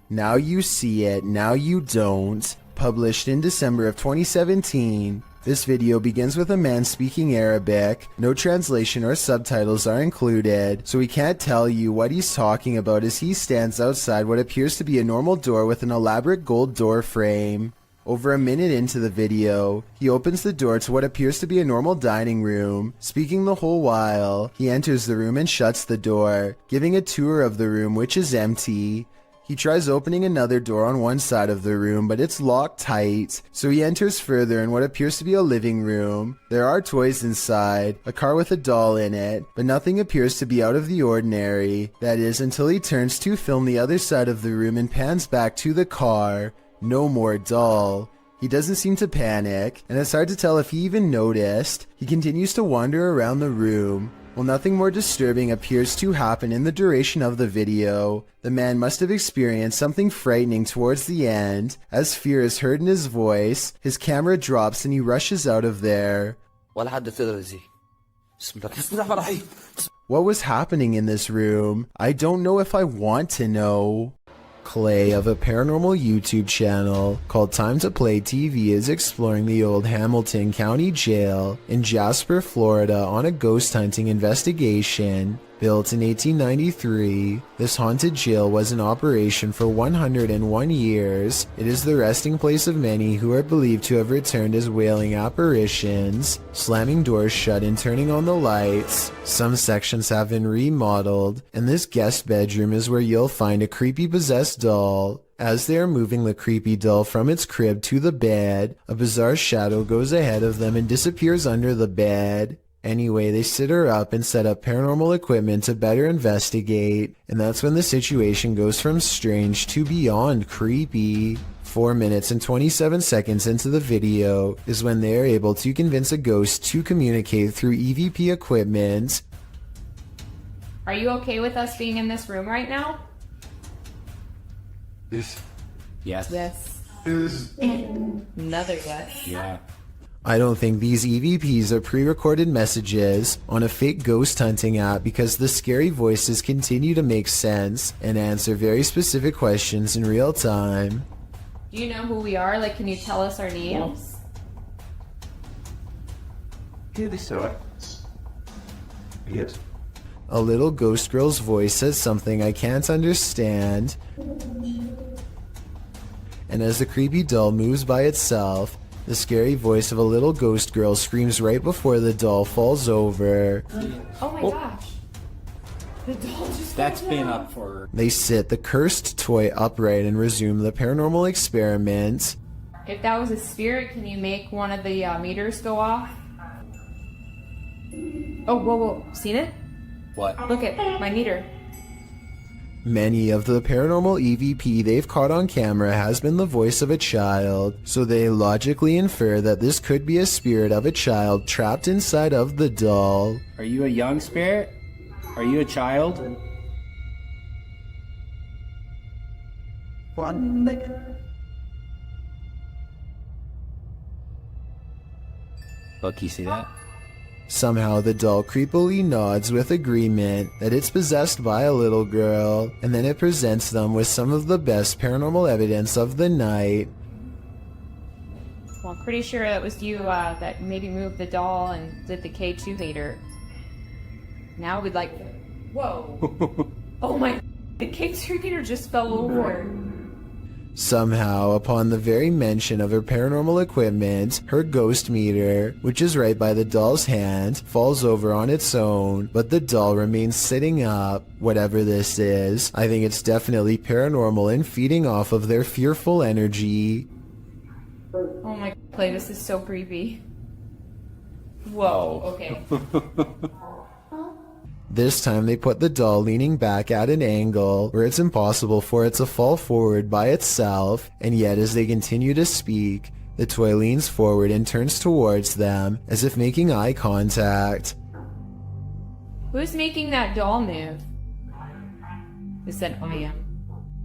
Now You See It, Now You Don't, published in December of 2017. This video begins with a man speaking Arabic. No translation or subtitles are included, so we can't tell you what he's talking about as he stands outside what appears to be a normal door with an elaborate gold door frame. Over a minute into the video, he opens the door to what appears to be a normal dining room. Speaking the whole while, he enters the room and shuts the door, giving a tour of the room, which is empty. He tries opening another door on one side of the room, but it's locked tight, so he enters further in what appears to be a living room. There are toys inside, a car with a doll in it, but nothing appears to be out of the ordinary. That is, until he turns to film the other side of the room and pans back to the car. No more doll. He doesn't seem to panic, and it's hard to tell if he even noticed. He continues to wander around the room. Well, nothing more disturbing appears to happen in the duration of the video. The man must have experienced something frightening towards the end. As fear is heard in his voice, his camera drops and he rushes out of there. What was happening in this room? I don't know if I want to know. Clay of a paranormal YouTube channel called Time to Play TV is exploring the old Hamilton County Jail in Jasper, Florida on a ghost hunting investigation. Built in 1893, this haunted jail was in operation for 101 years. It is the resting place of many who are believed to have returned as wailing apparitions, slamming doors shut and turning on the lights. Some sections have been remodeled, and this guest bedroom is where you'll find a creepy possessed doll. As they are moving the creepy doll from its crib to the bed, a bizarre shadow goes ahead of them and disappears under the bed. Anyway, they sit her up and set up paranormal equipment to better investigate, and that's when the situation goes from strange to beyond creepy. 4 minutes and 27 seconds into the video is when they are able to convince a ghost to communicate through EVP equipment. Are you okay with us being in this room right now? Yes. Yes. Yes. Yes. Another yes. Yeah. I don't think these EVPs are pre-recorded messages on a fake ghost hunting app because the scary voices continue to make sense and answer very specific questions in real time. Do you know who we are? Like, can you tell us our names? Yes. A little ghost girl's voice says something I can't understand. And as the creepy doll moves by itself, the scary voice of a little ghost girl screams right before the doll falls over. Oh my gosh. The doll just That's fell been down. up for... They sit the cursed toy upright and resume the paranormal experiment. If that was a spirit, can you make one of the meters go off? Oh, whoa. Seen it? What? Look at my meter. Many of the paranormal EVP they've caught on camera has been the voice of a child, so they logically infer that this could be a spirit of a child trapped inside of the doll. Are you a young spirit? Are you a child? Look, you see that? Somehow the doll creepily nods with agreement that it's possessed by a little girl, and then it presents them with some of the best paranormal evidence of the night. Well, I'm pretty sure it was you that maybe moved the doll and did the K2 later. Now we'd like... Whoa. Oh my... The K2 meter just fell over. Somehow, upon the very mention of her paranormal equipment, her ghost meter, which is right by the doll's hand, falls over on its own, but the doll remains sitting up. Whatever this is, I think it's definitely paranormal and feeding off of their fearful energy. Oh my... Play, this is so creepy. Whoa, okay. This time they put the doll leaning back at an angle where it's impossible for it to fall forward by itself, and yet as they continue to speak, the toy leans forward and turns towards them as if making eye contact. Who's making that doll move? Who said, oh yeah.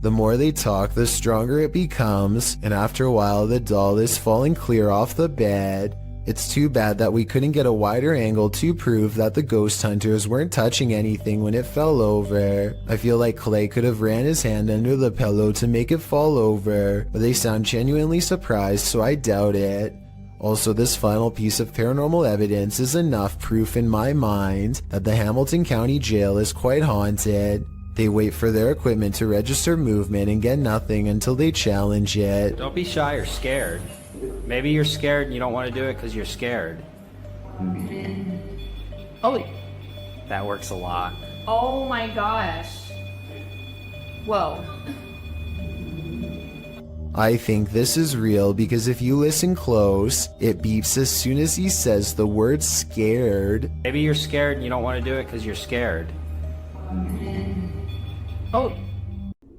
The more they talk, the stronger it becomes, and after a while the doll is falling clear off the bed. It's too bad that we couldn't get a wider angle to prove that the ghost hunters weren't touching anything when it fell over. I feel like Clay could have ran his hand under the pillow to make it fall over, but they sound genuinely surprised, so I doubt it. Also, this final piece of paranormal evidence is enough proof in my mind that the Hamilton County Jail is quite haunted. They wait for their equipment to register movement and get nothing until they challenge it. Don't be shy or scared. Maybe you're scared and you don't want to do it because you're scared. Oh, That works a lot. oh my gosh. Whoa. I think this is real because if you listen close, it beeps as soon as he says the word scared. Maybe you're scared and you don't want to do it because you're scared. Oh,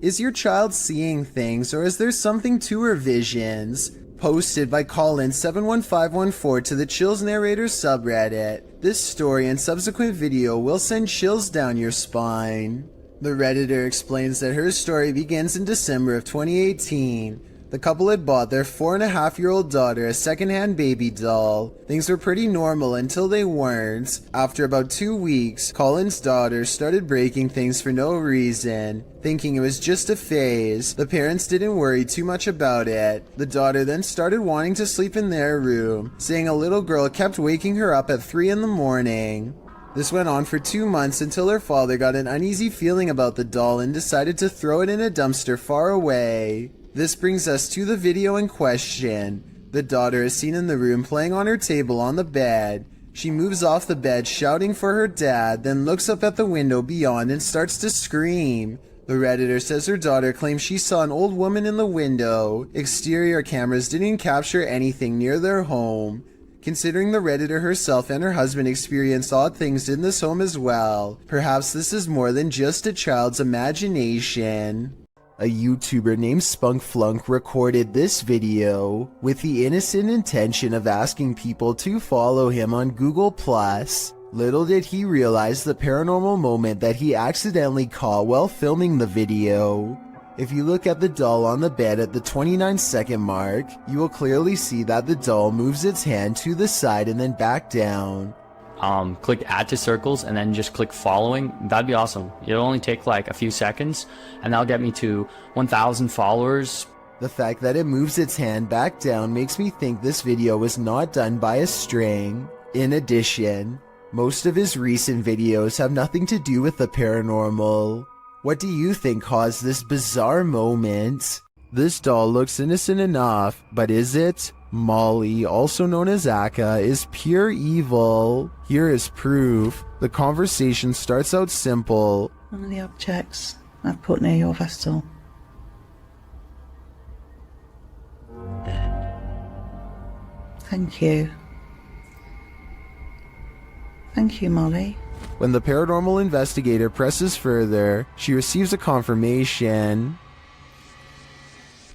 Is your child seeing things, or is there something to her visions? Posted by Colin71514 to the Chills Narrator subreddit. This story and subsequent video will send chills down your spine. The Redditor explains that her story begins in December of 2018. The couple had bought their 4.5-year-old daughter a secondhand baby doll. Things were pretty normal until they weren't. After about 2 weeks, Colin's daughter started breaking things for no reason. Thinking it was just a phase, the parents didn't worry too much about it. The daughter then started wanting to sleep in their room, saying a little girl kept waking her up at 3 in the morning. This went on for 2 months until her father got an uneasy feeling about the doll and decided to throw it in a dumpster far away. This brings us to the video in question. The daughter is seen in the room playing on her table on the bed. She moves off the bed shouting for her dad, then looks up at the window beyond and starts to scream. The Redditor says her daughter claims she saw an old woman in the window. Exterior cameras didn't capture anything near their home. Considering the Redditor herself and her husband experienced odd things in this home as well, perhaps this is more than just a child's imagination. A YouTuber named Spunkflunk recorded this video with the innocent intention of asking people to follow him on Google+. Little did he realize the paranormal moment that he accidentally caught while filming the video. If you look at the doll on the bed at the 29-second mark, you will clearly see that the doll moves its hand to the side and then back down. Click add to circles and then just click following. That'd be awesome. It'll only take like a few seconds and that'll get me to 1,000 followers. The fact that it moves its hand back down makes me think this video was not done by a string. In addition, most of his recent videos have nothing to do with the paranormal. What do you think caused this bizarre moment? This doll looks innocent enough, but is it? Molly, also known as Akka, is pure evil. Here is proof. The conversation starts out simple. One of the objects I've put near your vessel. Thank you. Thank you, Molly. When the paranormal investigator presses further, she receives a confirmation.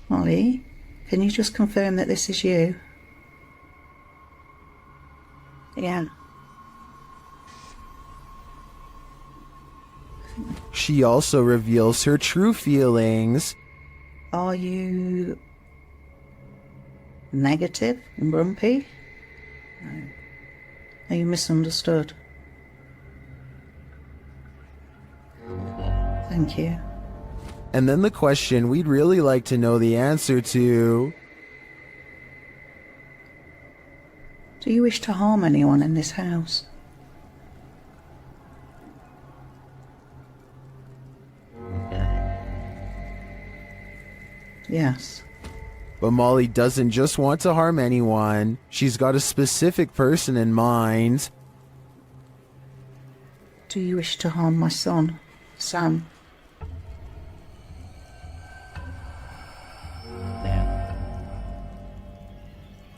Molly, can you just confirm that this is you? Yeah. She also reveals her true feelings. Are you negative and grumpy? No. Are you misunderstood? Thank you. And then the question we'd really like to know the answer to. Do you wish to harm anyone in this house? Yes. But Molly doesn't just want to harm anyone. She's got a specific person in mind. Do you wish to harm my son, Sam?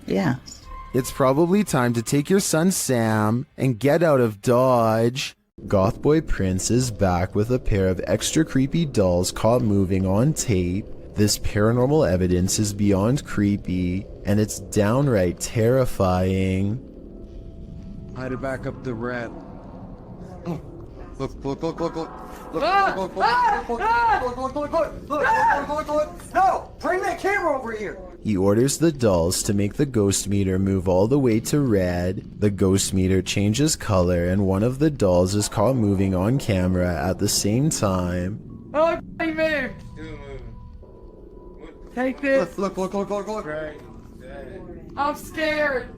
Yes. It's probably time to take your son Sam and get out of Dodge. Gothboy Prince is back with a pair of extra creepy dolls caught moving on tape. This paranormal evidence is beyond creepy, and it's downright terrifying. I had to back up the rat. Look, look, look, look, look. Look, look, look, look, look, look, look, look, look, look, look, look, look, look, look. No! Bring that camera! camera over here. He orders the dolls to make the ghost meter move all the way to red. The ghost meter changes color and one of the dolls is caught moving on camera at the same time. Oh, he moved. Take this. Look. I'm scared.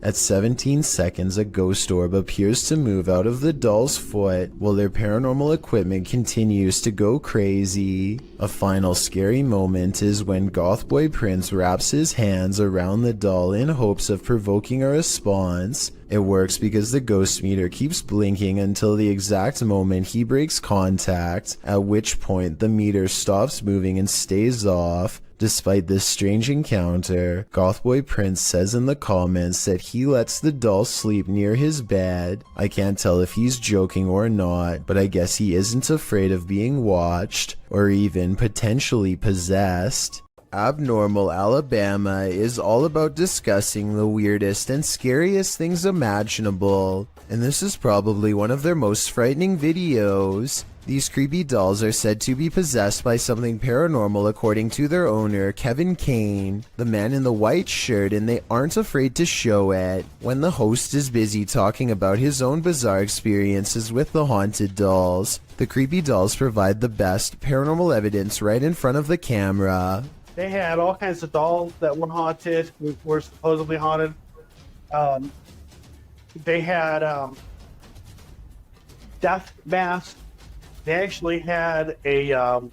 At 17 seconds, a ghost orb appears to move out of the doll's foot while their paranormal equipment continues to go crazy. A final scary moment is when Goth Boy Prince wraps his hands around the doll in hopes of provoking a response. It works because the ghost meter keeps blinking until the exact moment he breaks contact, at which point the meter stops moving and stays off. Despite this strange encounter, Gothboy Prince says in the comments that he lets the doll sleep near his bed. I can't tell if he's joking or not, but I guess he isn't afraid of being watched, or even potentially possessed. Abnormal Alabama is all about discussing the weirdest and scariest things imaginable, and this is probably one of their most frightening videos. These creepy dolls are said to be possessed by something paranormal according to their owner, Kevin Kane, the man in the white shirt, and they aren't afraid to show it. When the host is busy talking about his own bizarre experiences with the haunted dolls, the creepy dolls provide the best paranormal evidence right in front of the camera. They had all kinds of dolls that were haunted, were supposedly haunted. They had death masks. They actually had the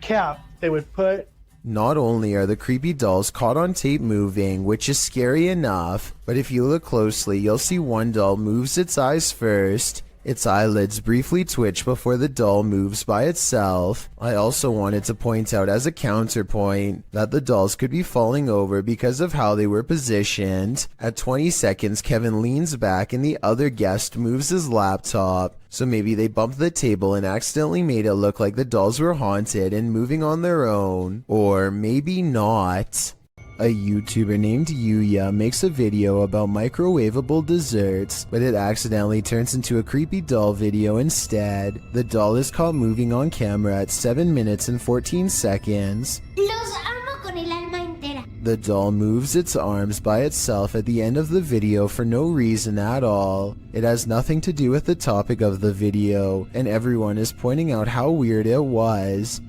cap they would put. Not only are the creepy dolls caught on tape moving, which is scary enough, but if you look closely, you'll see one doll moves its eyes first. Its eyelids briefly twitch before the doll moves by itself. I also wanted to point out as a counterpoint that the dolls could be falling over because of how they were positioned. At 20 seconds, Kevin leans back and the other guest moves his laptop. So maybe they bumped the table and accidentally made it look like the dolls were haunted and moving on their own. Or maybe not. A YouTuber named Yuya makes a video about microwavable desserts, but it accidentally turns into a creepy doll video instead. The doll is caught moving on camera at 7 minutes and 14 seconds. Los amo con el alma entera. The doll moves its arms by itself at the end of the video for no reason at all. It has nothing to do with the topic of the video, and everyone is pointing out how weird it was.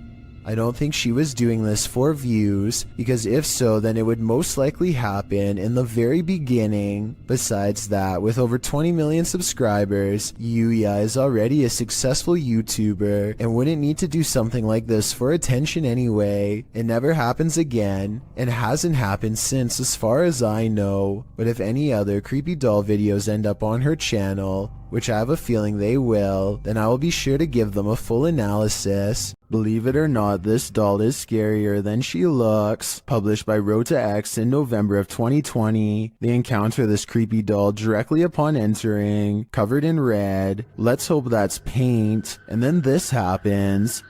I don't think she was doing this for views, because if so, then it would most likely happen in the very beginning. Besides that, with over 20 million subscribers, Yuya is already a successful YouTuber and wouldn't need to do something like this for attention anyway. It never happens again, and hasn't happened since as far as I know. But if any other creepy doll videos end up on her channel, which I have a feeling they will, then I will be sure to give them a full analysis. Believe it or not, this doll is scarier than she looks. Published by Road to X in November of 2020. They encounter this creepy doll directly upon entering, covered in red. Let's hope that's paint. And then this happens.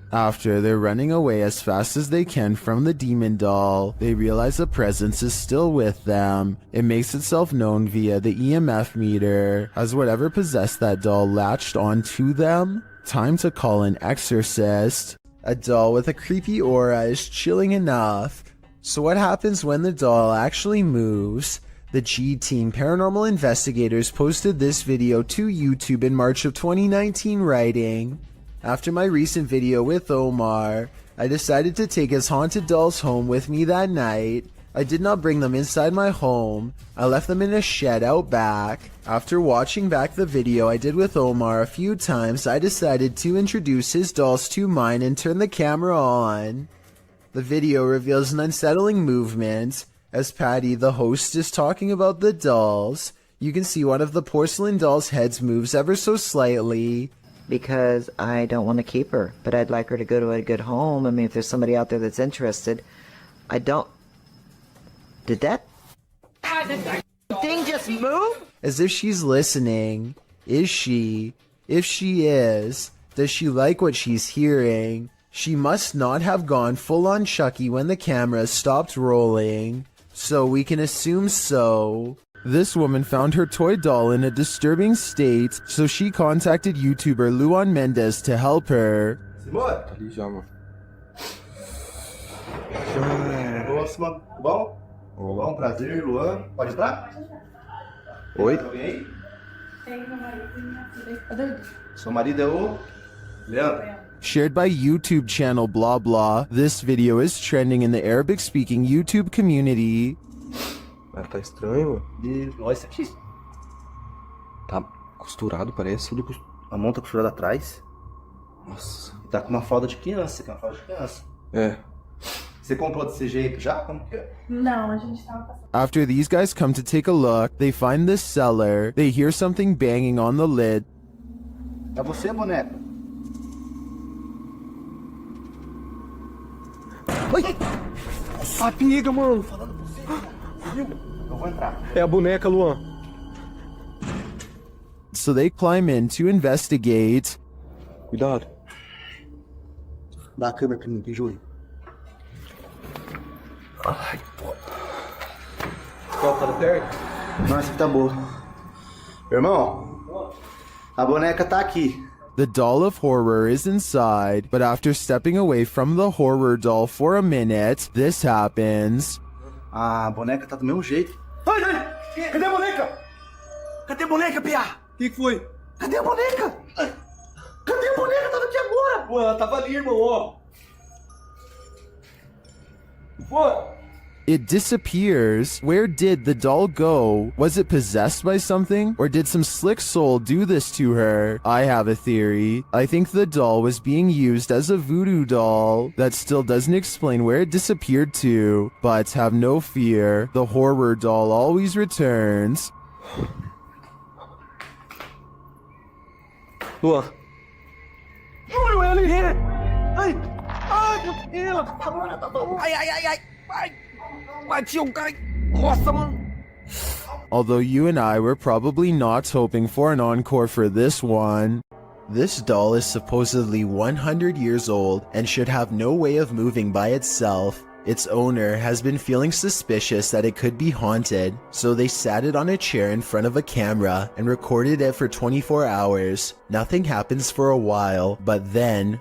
After they're running away as fast as they can from the demon doll, they realize a presence is still with them. It makes itself known via the EMF meter. Has whatever possessed that doll latched onto them? Time to call an exorcist. A doll with a creepy aura is chilling enough. So what happens when the doll actually moves? The G-Team Paranormal Investigators posted this video to YouTube in March of 2019 writing, "After my recent video with Omar, I decided to take his haunted dolls home with me that night. I did not bring them inside my home. I left them in a shed out back. After watching back the video I did with Omar a few times, I decided to introduce his dolls to mine and turn the camera on. The video reveals an unsettling movement. As Patty, the host, is talking about the dolls, you can see one of the porcelain dolls' heads moves ever so slightly. Because I don't want to keep her, but I'd like her to go to a good home. I mean, if there's somebody out there that's interested, I don't... Did that thing just move? As if she's listening. Is she? If she is, does she like what she's hearing? She must not have gone full-on Chucky when the camera stopped rolling, so we can assume so. This woman found her toy doll in a disturbing state, so she contacted YouTuber Luan Mendez to help her. Tá ali já, mano. Próxima, tudo bom? Bom, prazer, Luan. Pode entrar? Oi? Alguém aí? Seu marido é o Leandro. Shared by YouTube channel blah blah, this video is trending in the Arabic-speaking YouTube community. Mas tá estranho, mano. E nós aqui. Tá costurado, parece. Tudo A mão tá costurada atrás. Nossa. Tá com uma fralda de criança, que é uma fralda de criança. É. Você comprou desse jeito já? Como que é? Não, a gente tava passando. After these guys come to take a look, they find the seller, they hear something banging on the lid. É você, boneca? Ai! Amiga, mano! Eu vou entrar. É a boneca, Luan. So they climb in to investigate. Cuidado. Dá a câmera pra mim, Júlio. Ai, pô. Tá perto? Nossa, que tá boa. Irmão, a boneca tá aqui. The doll of horror is inside, but after stepping away from the horror doll for a minute, this happens. A boneca tá do mesmo jeito. Ai, ai! Cadê a boneca? Cadê a boneca, Pia? O que foi? Cadê a boneca? Cadê a boneca? Tava aqui agora! Pô, ela tava ali, irmão, ó. Pô! It disappears. Where did the doll go? Was it possessed by something? Or did some slick soul do this to her? I have a theory. I think the doll was being used as a voodoo doll. That still doesn't explain where it disappeared to. But have no fear. The horror doll always returns. Luan. Júlio, ela é! Ai! Ai, meu Deus! Ai, ai, ai, ai! Ai! Bati um cara! Nossa, mano! Although you and I were probably not hoping for an encore for this one. This doll is supposedly 100 years old and should have no way of moving by itself. Its owner has been feeling suspicious that it could be haunted, so they sat it on a chair in front of a camera and recorded it for 24 hours. Nothing happens for a while, but then...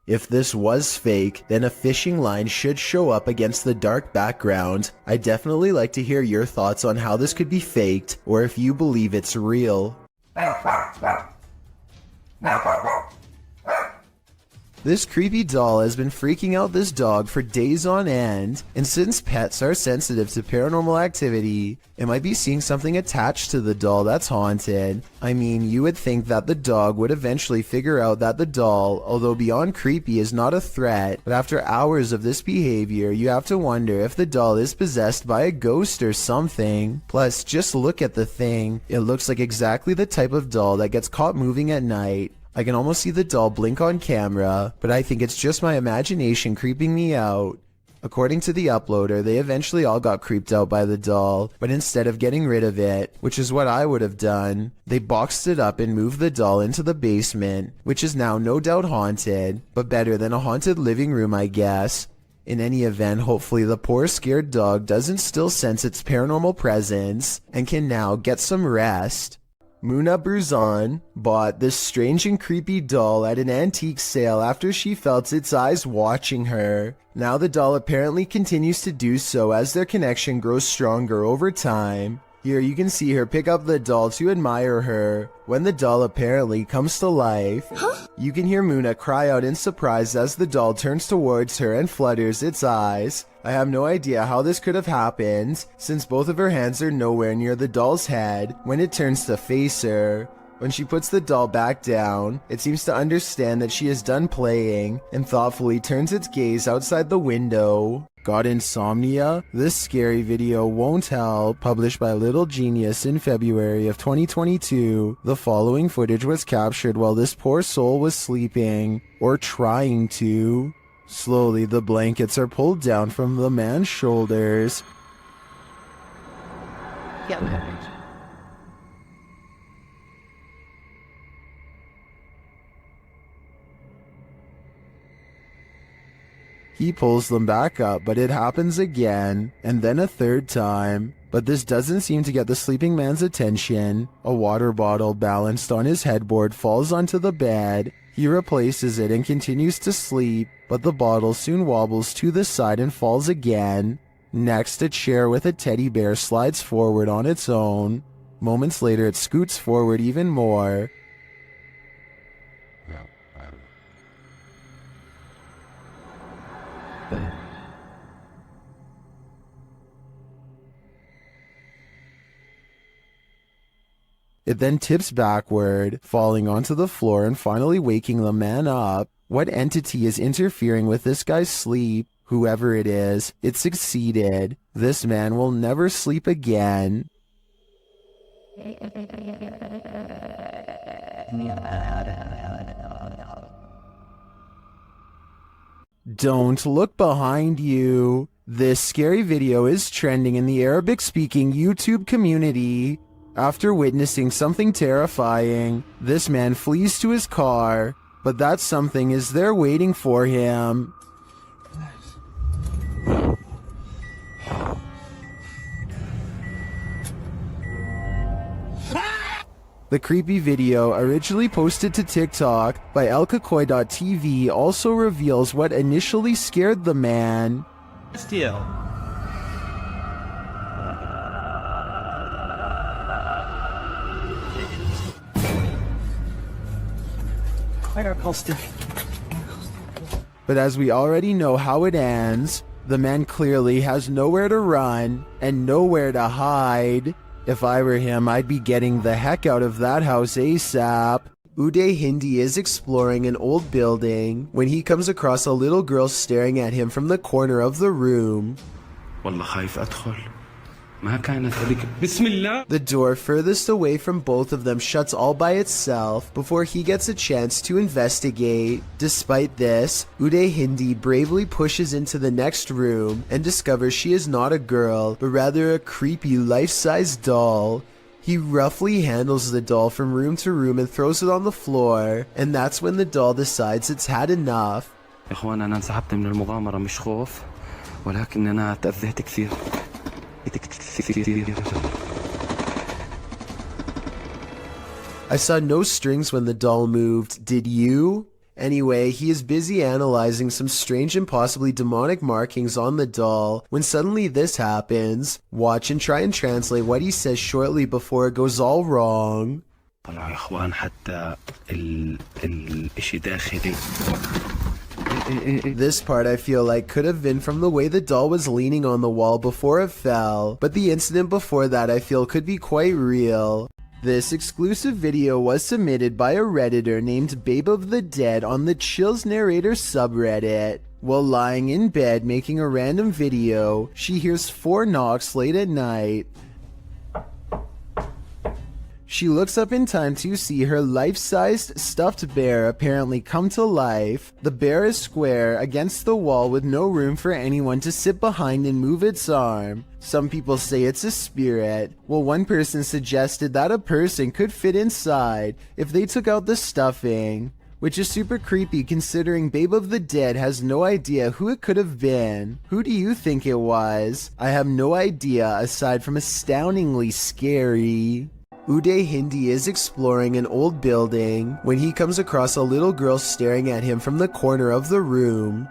If this was fake, then a fishing line should show up against the dark background. I'd definitely like to hear your thoughts on how this could be faked, or if you believe it's real. This creepy doll has been freaking out this dog for days on end, and since pets are sensitive to paranormal activity, it might be seeing something attached to the doll that's haunted. I mean, you would think that the dog would eventually figure out that the doll, although beyond creepy, is not a threat, but after hours of this behavior, you have to wonder if the doll is possessed by a ghost or something. Plus, just look at the thing. It looks like exactly the type of doll that gets caught moving at night. I can almost see the doll blink on camera, but I think it's just my imagination creeping me out. According to the uploader, they eventually all got creeped out by the doll, but instead of getting rid of it, which is what I would have done, they boxed it up and moved the doll into the basement, which is now no doubt haunted, but better than a haunted living room, I guess. In any event, hopefully the poor scared dog doesn't still sense its paranormal presence and can now get some rest. Muna Bruzan bought this strange and creepy doll at an antique sale after she felt its eyes watching her. Now the doll apparently continues to do so as their connection grows stronger over time. Here you can see her pick up the doll to admire her. When the doll apparently comes to life, you can hear Muna cry out in surprise as the doll turns towards her and flutters its eyes. I have no idea how this could have happened, since both of her hands are nowhere near the doll's head when it turns to face her. When she puts the doll back down, it seems to understand that she is done playing and thoughtfully turns its gaze outside the window. Got insomnia? This scary video won't help. Published by Little Genius in February of 2022, the following footage was captured while this poor soul was sleeping, or trying to. Slowly, the blankets are pulled down from the man's shoulders. He pulls them back up, but it happens again, and then a third time. But this doesn't seem to get the sleeping man's attention. A water bottle balanced on his headboard falls onto the bed. He replaces it and continues to sleep, but the bottle soon wobbles to the side and falls again. Next, a chair with a teddy bear slides forward on its own. Moments later, it scoots forward even more. It then tips backward, falling onto the floor and finally waking the man up. What entity is interfering with this guy's sleep? Whoever it is, it succeeded. This man will never sleep again. Don't look behind you. This scary video is trending in the Arabic-speaking YouTube community. After witnessing something terrifying, this man flees to his car, but that something is there waiting for him. The creepy video, originally posted to TikTok by elkakoi.tv, also reveals what initially scared the man. Still. But as we already know how it ends, the man clearly has nowhere to run and nowhere to hide. If I were him, I'd be getting the heck out of that house ASAP. Uday Hindi is exploring an old building when he comes across a little girl staring at him from the corner of the room. The door furthest away from both of them shuts all by itself before he gets a chance to investigate. Despite this, Uday Hindi bravely pushes into the next room and discovers she is not a girl, but rather a creepy life-sized doll. He roughly handles the doll from room to room and throws it on the floor, and that's when the doll decides it's had enough. I saw no strings when the doll moved, did you? Anyway, he is busy analyzing some strange and possibly demonic markings on the doll when suddenly this happens. Watch and try and translate what he says shortly before it goes all wrong. This part I feel like could have been from the way the doll was leaning on the wall before it fell, but the incident before that I feel could be quite real. This exclusive video was submitted by a Redditor named Babe of the Dead on the Chills Narrator subreddit. While lying in bed making a random video, she hears 4 knocks late at night. She looks up in time to see her life-sized stuffed bear apparently come to life. The bear is square against the wall with no room for anyone to sit behind and move its arm. Some people say it's a spirit, while one person suggested that a person could fit inside if they took out the stuffing, which is super creepy considering Babe of the Dead has no idea who it could have been. Who do you think it was? I have no idea aside from astoundingly scary. Uday Hindi is exploring an old building when he comes across a little girl staring at him from the corner of the room.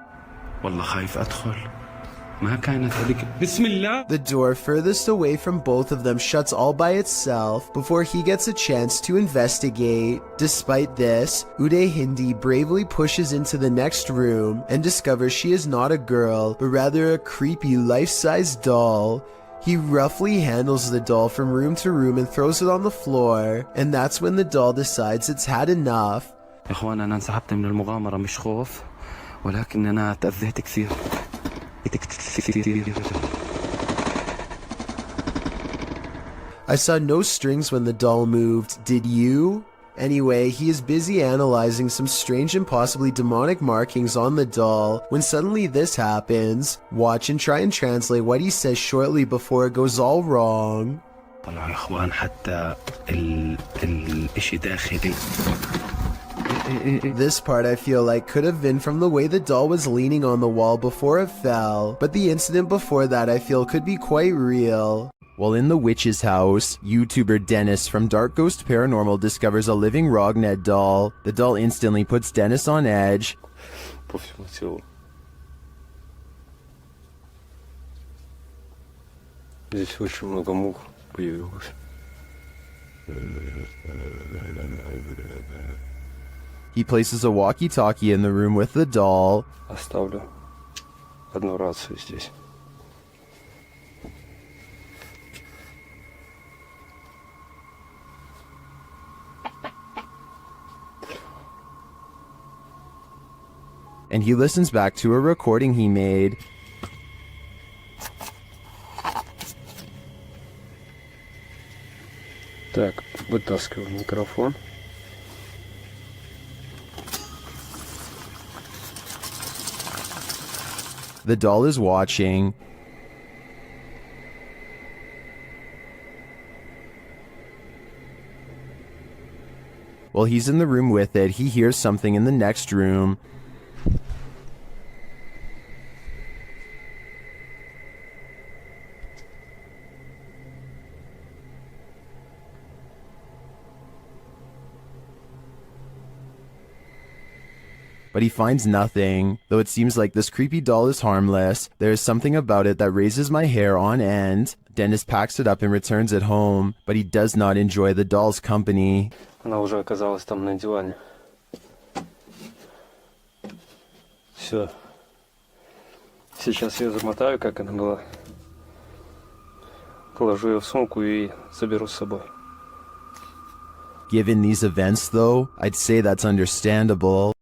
The door furthest away from both of them shuts all by itself before he gets a chance to investigate. Despite this, Uday Hindi bravely pushes into the next room and discovers she is not a girl, but rather a creepy life-sized doll. He roughly handles the doll from room to room and throws it on the floor, and that's when the doll decides it's had enough. I saw no strings when the doll moved, did you? Anyway, he is busy analyzing some strange and possibly demonic markings on the doll when suddenly this happens. Watch and try and translate what he says shortly before it goes all wrong. This part I feel like could have been from the way the doll was leaning on the wall before it fell, but the incident before that I feel could be quite real. While in the witch's house, YouTuber Dennis from Dark Ghost Paranormal discovers a living Rognet doll. The doll instantly puts Dennis on edge. По всему телу. Здесь очень много мух появилось. He places a walkie-talkie in the room with the doll. Оставлю одну рацию здесь. And he listens back to a recording he made. Так, вытаскиваю микрофон. The doll is watching. While he's in the room with it, he hears something in the next room. But he finds nothing. Though it seems like this creepy doll is harmless, there is something about it that raises my hair on end. Dennis packs it up and returns it home, but he does not enjoy the doll's company. Она уже оказалась там на диване. Все. Сейчас я замотаю, как она была. Положу ее в сумку и заберу с собой. Given these events though, I'd say that's understandable.